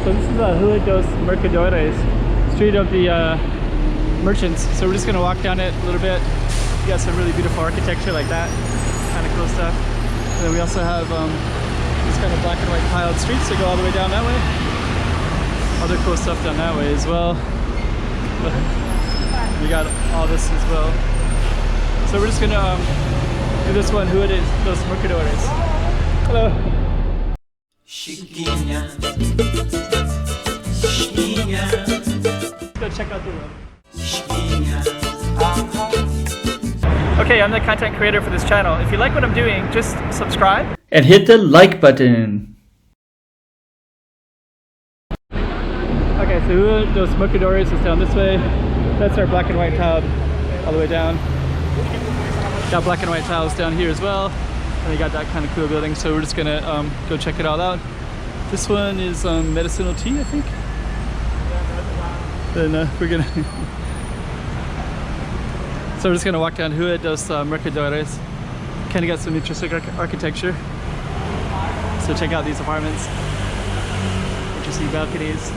So this is Rua dos Mercadores, street of the merchants. So we're just gonna walk down it a little bit. You got some really beautiful architecture like that, kind of cool stuff. And then we also have these kind of black and white tiled streets that go all the way down that way. Other cool stuff down that way as well. We got all this as well. So we're just gonna do this one, Rua dos Mercadores. Hello. Chiquinha. Let's go check out the room. Okay, I'm the content creator for this channel. If you like what I'm doing, just subscribe and hit the like button. Okay, so Rua dos Mercadores is down this way. That's our black and white tile all the way down. Got black and white tiles down here as well. And they got that kind of cool building, so we're just gonna go check it all out. This one is medicinal tea, I think. Then we're gonna so we're just gonna walk down Rua dos Mercadores. Kind of got some interesting architecture. So check out these apartments. Interesting balconies.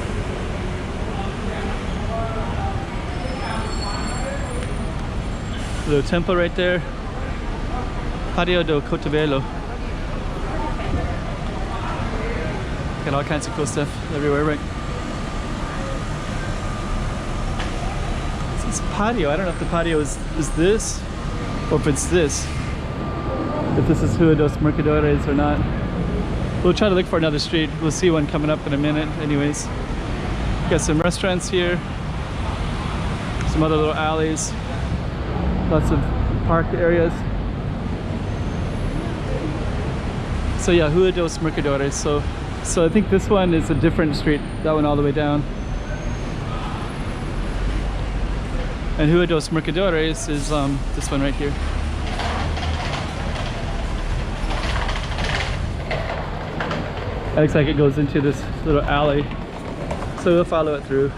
Little temple right there. Patio do Cotai. Got all kinds of cool stuff everywhere, right? This patio, I don't know if the patio is this or if it's this. If this is Rua dos Mercadores or not. We'll try to look for another street. We'll see one coming up in a minute anyways. Got some restaurants here. Some other little alleys. Lots of park areas. So yeah, Rua dos Mercadores. So I think this one is a different street. That one all the way down. And Rua dos Mercadores is this one right here. It looks like it goes into this little alley. So we'll follow it through.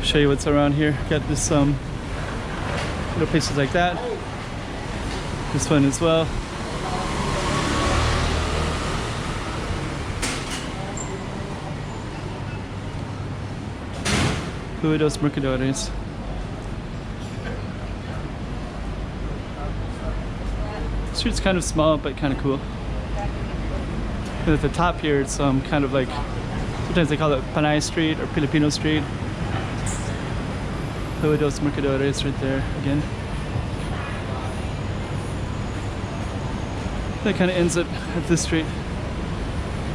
Show you what's around here. Got this little places like that. This one as well. Rua dos Mercadores. The street's kind of small but kind of cool. And at the top here it's kind of like, sometimes they call it Panay Street or Filipino Street. Rua dos Mercadores right there again. That kind of ends up at this street.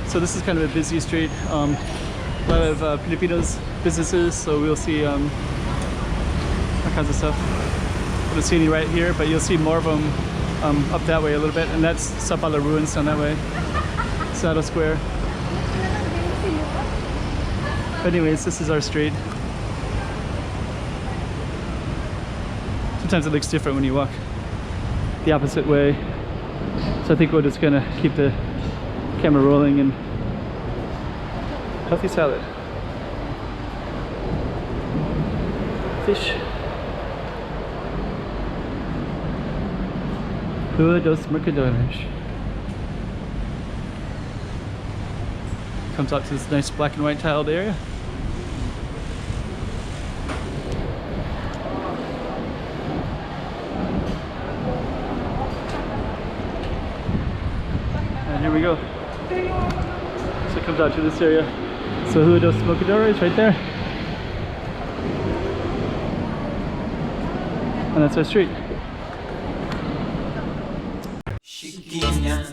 So this is kind of a busy street. A lot of Filipinos businesses, so we'll see all kinds of stuff. We don't see any right here, but you'll see more of them up that way a little bit, and that's Sapala Ruins down that way. Senado Square. But anyways, this is our street. Sometimes it looks different when you walk the opposite way. So I think we're just gonna keep the camera rolling and healthy salad. Fish. Rua dos Mercadores. Comes out to this nice black and white tiled area. And here we go. So it comes out to this area. So Rua dos Mercadores right there. And that's our street. Chiquinha.